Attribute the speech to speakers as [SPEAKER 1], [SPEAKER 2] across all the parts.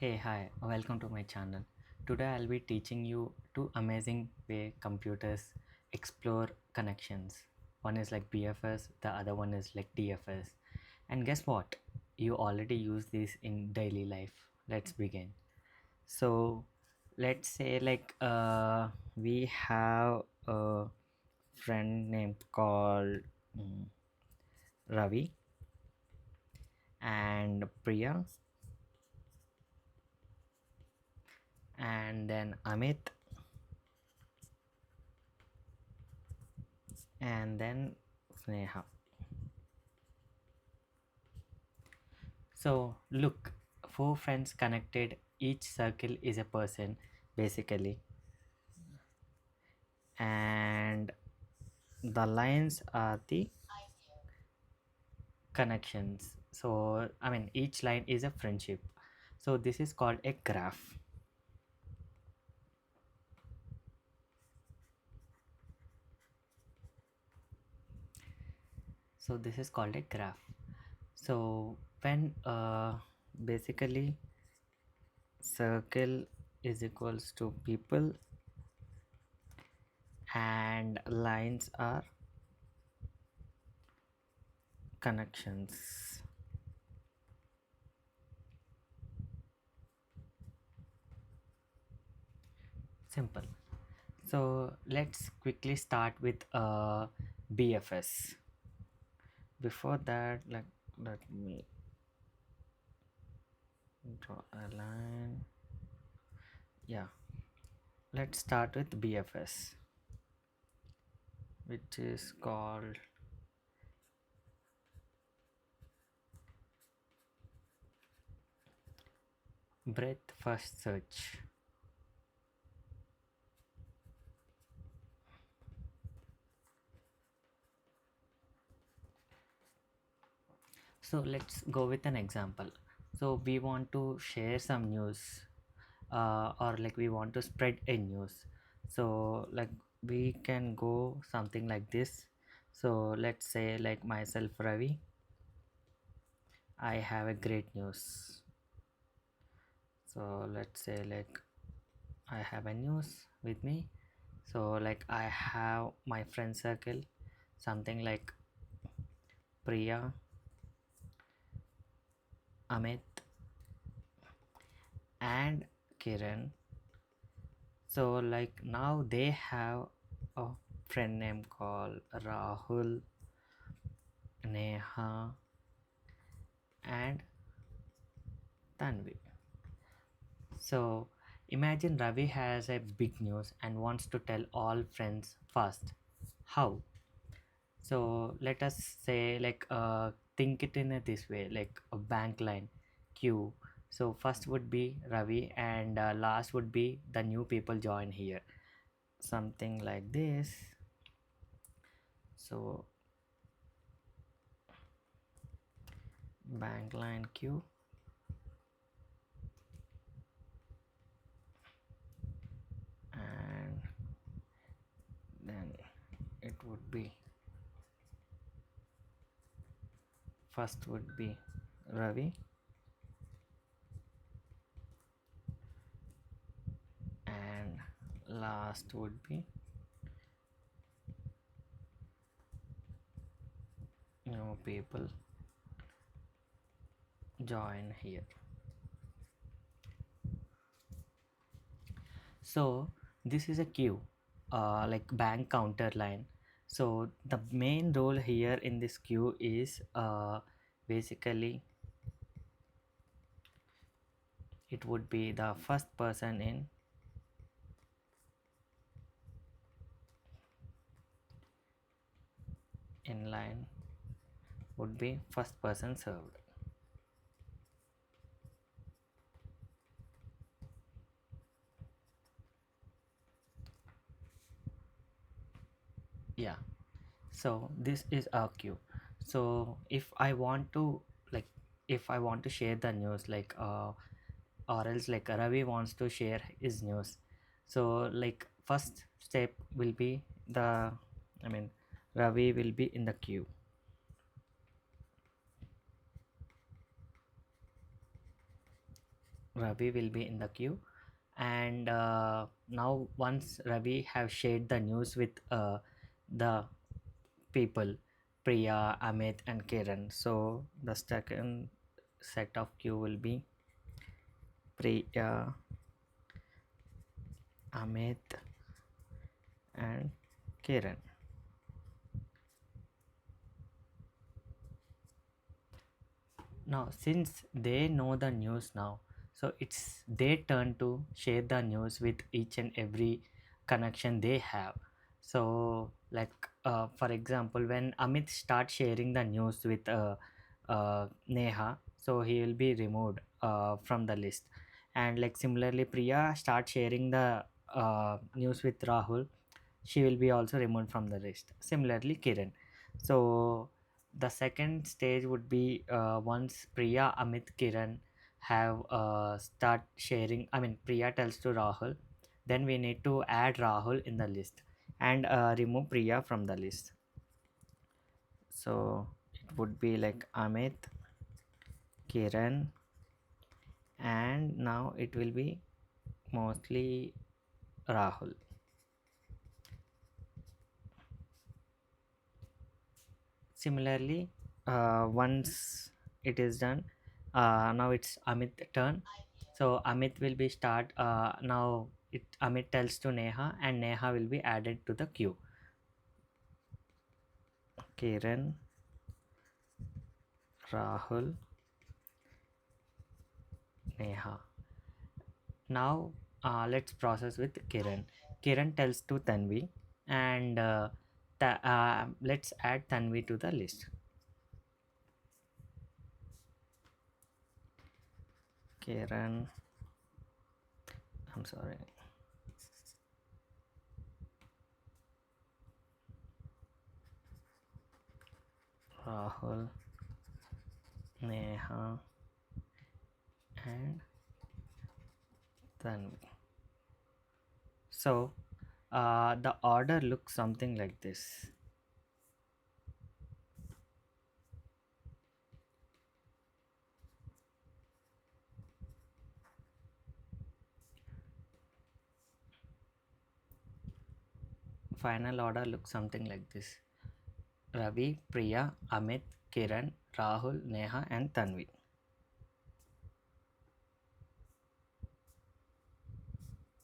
[SPEAKER 1] Hey, hi, welcome to my channel. Today I'll be teaching you two amazing way computers explore connections. One is like BFS, the other one is like DFS. And guess what? You already use this in daily life. Let's begin. So, let's say we have a friend named called mm, Ravi and Priya and then Amit and then Sneha. So, look, four friends connected, each circle is a person basically, and the lines are the connections. So, I mean, each line is a friendship. So, this is called a graph. So, this is called a graph. So, when basically circle is equals to people and lines are connections. Simple. So let's quickly start with BFS. Before that, let me draw a line. Yeah, let's start with BFS, which is called breadth first search. So let's go with an example. So we want to share some news, or like we want to spread a news. So like we can go something like this. So let's say like myself Ravi, I have a great news. So let's say like I have a news with me. So like I have my friend circle, something like Priya, Amit, and Kiran. So like now they have a friend name called Rahul, Neha, and Tanvi. So imagine Ravi has a big news and wants to tell all friends fast. How? So let us say think it in this way, like a bank line queue. So first would be Ravi and last would be the new people join here, something like this. So bank line queue and then it would be first would be Ravi and last would be new people join here. So this is a queue, like bank counter line. So the main role here in this queue is basically it would be the first person in line would be first person served. Yeah. So this is a queue. So if I want to like if I want to share the news or else like Ravi wants to share his news. So like first step will be I mean Ravi will be in the queue. Ravi will be in the queue. And now once Ravi have shared the news with the people, Priya, Amit and Kiran, so the second set of queue will be Priya, Amit and Kiran. Now since they know the news now, so it's their turn to share the news with each and every connection they have. So like for example, when Amit starts sharing the news with Neha, so he will be removed from the list. And like similarly, Priya starts sharing the news with Rahul, she will be also removed from the list. Similarly, Kiran. So the second stage would be once Priya, Amit, Kiran have start sharing. I mean, Priya tells to Rahul, then we need to add Rahul in the list and remove Priya from the list. So it would be like Amit, Kiran, and now it will be mostly Rahul. Similarly, once it is done, now it's Amit turn. So Amit will be start now. Amit tells to Neha, and Neha will be added to the queue. Kiran, Rahul, Neha. Now let's process with Kiran. Kiran tells to Tanvi, and let's add Tanvi to the list. Kiran, I'm sorry. Rahul, Neha, and Tanvi. So the order looks something like this. Final order looks something like this: Ravi, Priya, Amit, Kiran, Rahul, Neha, and Tanvi.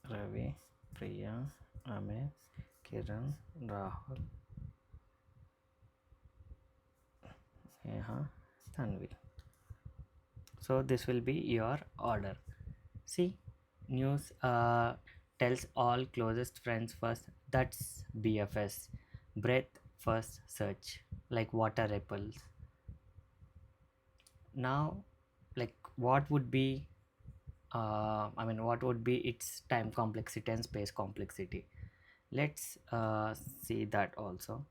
[SPEAKER 1] Ravi, Priya, Amit, Kiran, Rahul, Neha, Tanvi. So this will be your order. See, news tells all closest friends first. That's BFS. Breath first search, like water ripples. Now, like what would be what would be its time complexity and space complexity? Let's see that also.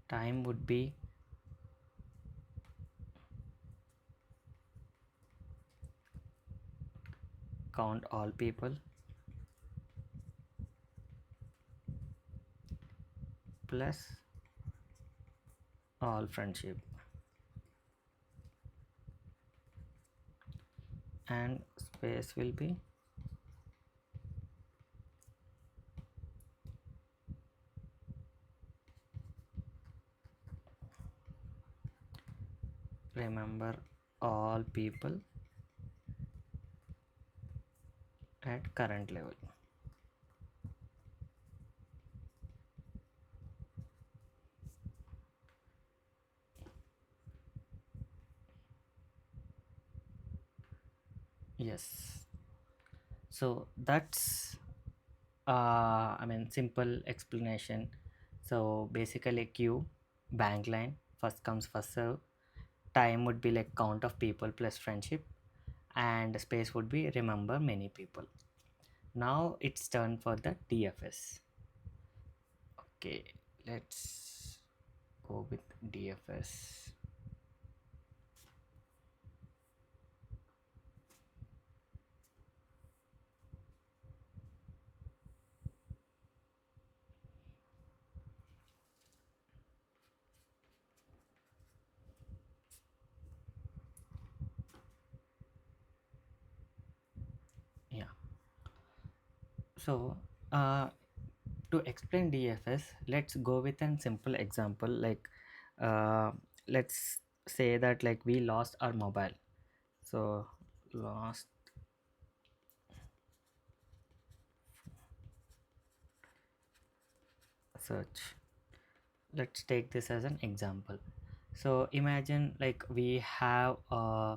[SPEAKER 1] Time would be count all people plus all friendship, and space will be remember all people at current level. Yes, so that's simple explanation. So basically queue, bank line, first comes first serve. Time would be like count of people plus friendship, and space would be remember many people. Now it's turn for the DFS. Okay, let's go with DFS. So uh, to explain DFS, let's go with a simple example. Like uh, let's say that like we lost our mobile. So lost search. Let's take this as an example. So imagine like we have I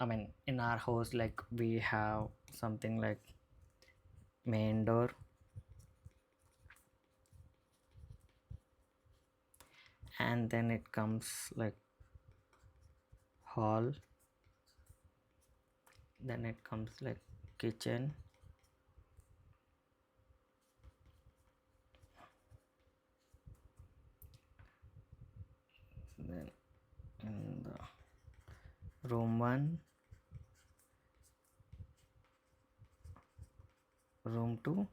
[SPEAKER 1] mean in our house, like we have something like main door, and then it comes like hall, then it comes like kitchen, then in the room 1, room 2,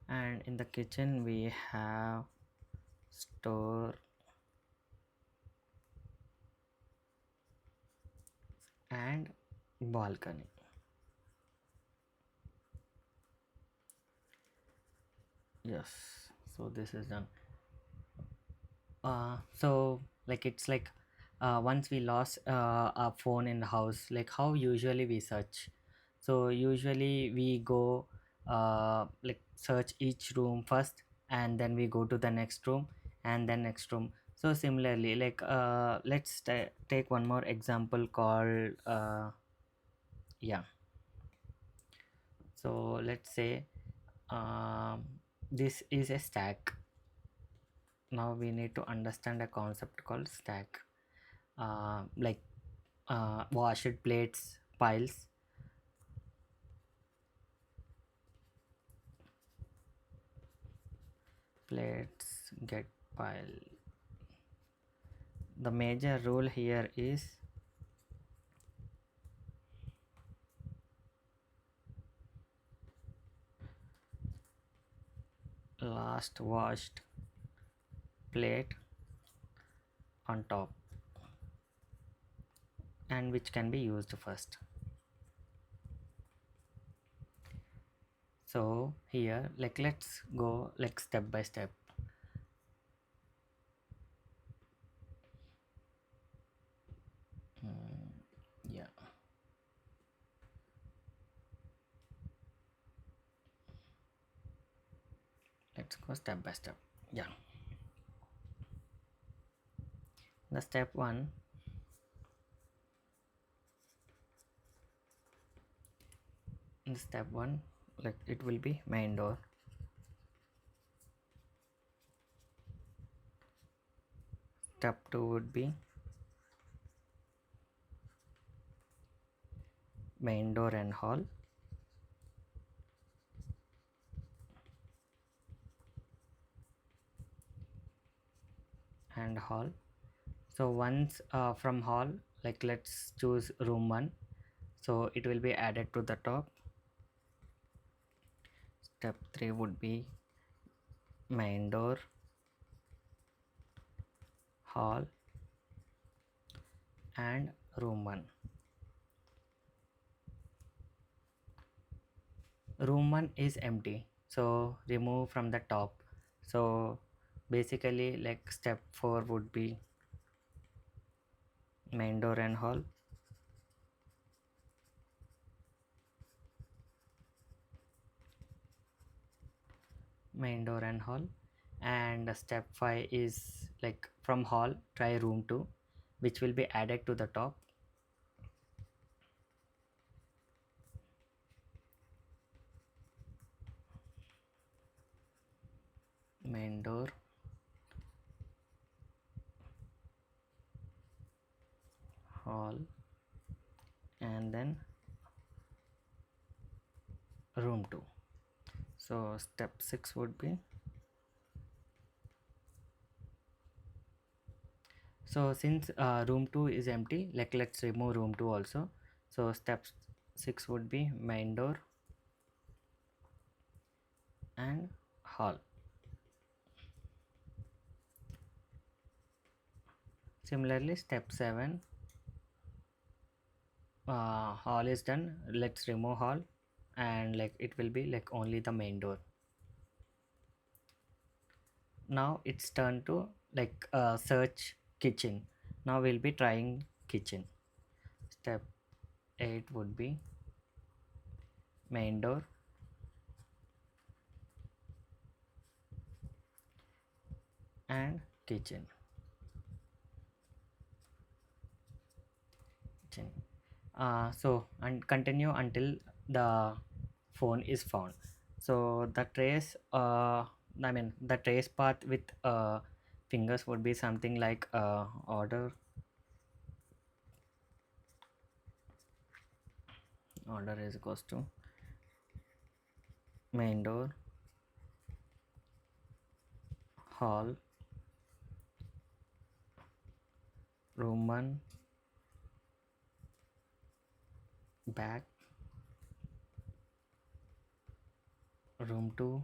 [SPEAKER 1] and in the kitchen we have store and balcony. Yes, so this is done. So like it's like once we lost our phone in the house, like how usually we search. So usually we go like search each room first, and then we go to the next room, and then next room. So similarly, like let's take one more example called yeah. So let's say um, this is a stack. Now we need to understand a concept called stack. Like washed plates piles, plates get pile. The major rule here is last washed plate on top, and which can be used first. So here like let's go like step by step. Yeah, let's go step by step. Yeah, the step 1, in step 1 like it will be main door. Step 2 would be main door and hall. And hall. So once from hall, like let's choose room 1, so it will be added to the top. Step 3 would be main door, hall, and room 1. Room 1 is empty, so remove from the top. So basically like step 4 would be main door and hall, main door and hall. And step 5 is like from hall try room 2, which will be added to the top. Main door, hall, and then room 2. So step 6 would be, so since room 2 is empty, like let's remove room 2 also. So step 6 would be main door and hall. Similarly step 7, hall is done, let's remove hall. and like it will be like only the main door. Now it's turn to like search kitchen. Now we'll be trying kitchen. Step 8 would be main door and kitchen. Kitchen. So and continue until the phone is found. So the trace I mean the trace path with fingers would be something like order is equals to main door, hall, room 1, back, room 2,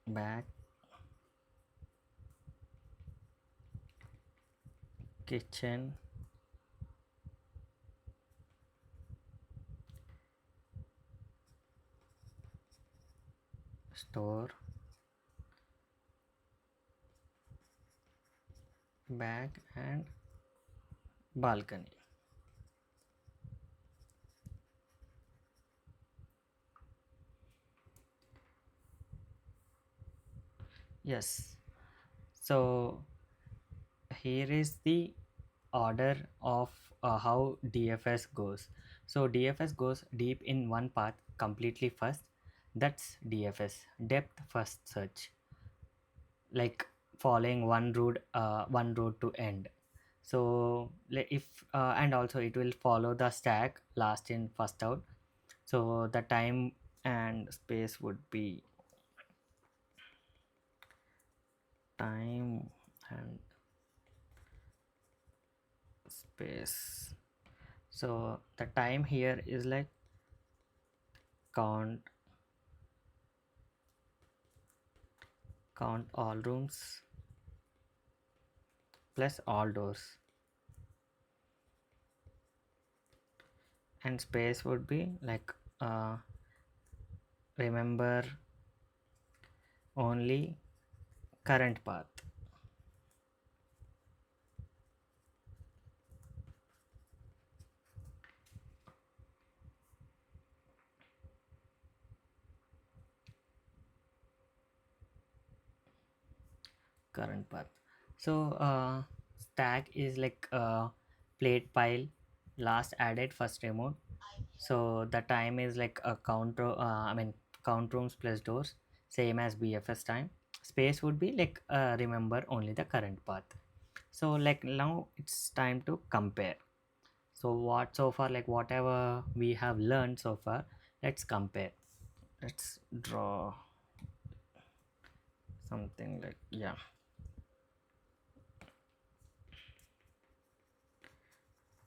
[SPEAKER 1] back, kitchen, store, back, and balcony. Yes. So here is the order of how DFS goes. So DFS goes deep in one path completely first. That's DFS, depth first search, like following one road to end. So if and also it will follow the stack last in first out. So the time and space would be time and space. So the time here is like count all rooms plus all doors, and space would be like remember only current path. Current path. So stack is like plate pile last added first removed. So the time is like a I mean count rooms plus doors, same as BFS time. Space would be like remember only the current path. So like now it's time to compare. So what so far, like whatever we have learned so far, let's compare. Let's draw something like, yeah,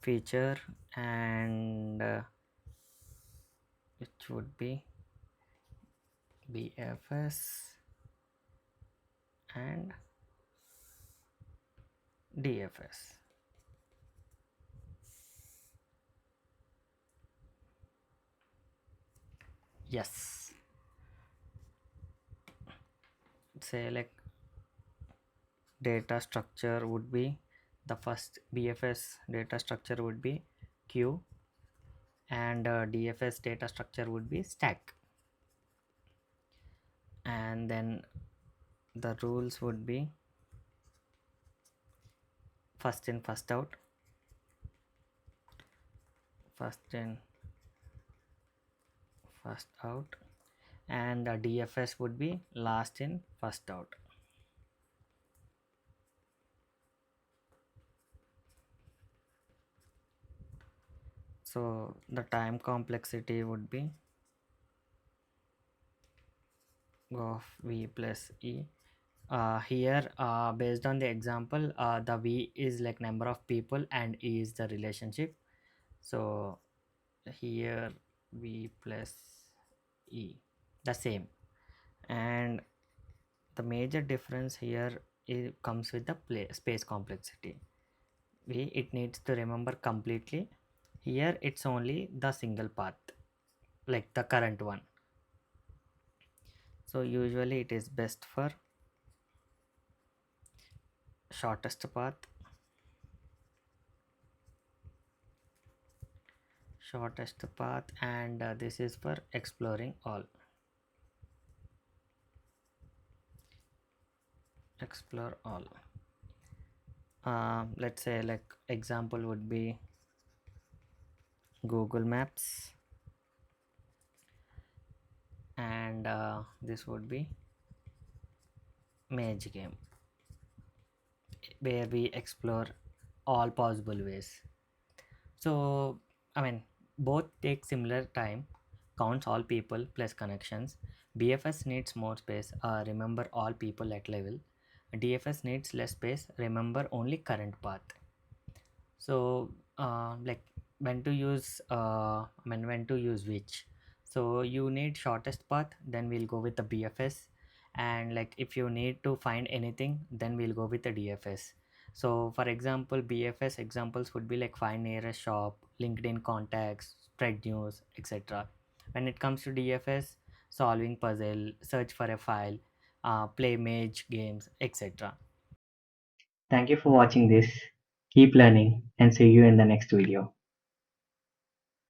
[SPEAKER 1] feature, and which would be BFS and DFS. Yes, say like data structure would be, the first BFS data structure would be queue, and DFS data structure would be stack, and then the rules would be first in first out, first in first out, and the DFS would be last in first out. So the time complexity would be of V plus E. Here based on the example, the V is like number of people and E is the relationship. So here V plus E the same, and the major difference here comes with the space complexity. V, it needs to remember completely, Here it's only the single path, like the current one. So usually it is best for shortest path, and this is for exploring all. Explore all. Let's say like example would be Google Maps, and this would be Mage Game, where we explore all possible ways. So, I mean, both take similar time, counts all people plus connections. BFS needs more space, remember all people at level. DFS needs less space, remember only current path. So, like when to use, when to use which. So you need shortest path, then we'll go with the BFS, and like if you need to find anything, then we'll go with the DFS. So for example, BFS examples would be like find nearest shop, LinkedIn contacts, spread news, etc. When it comes to DFS, solving puzzle, search for a file, play mage games, etc.
[SPEAKER 2] Thank you for watching this. Keep learning and see you in the next video.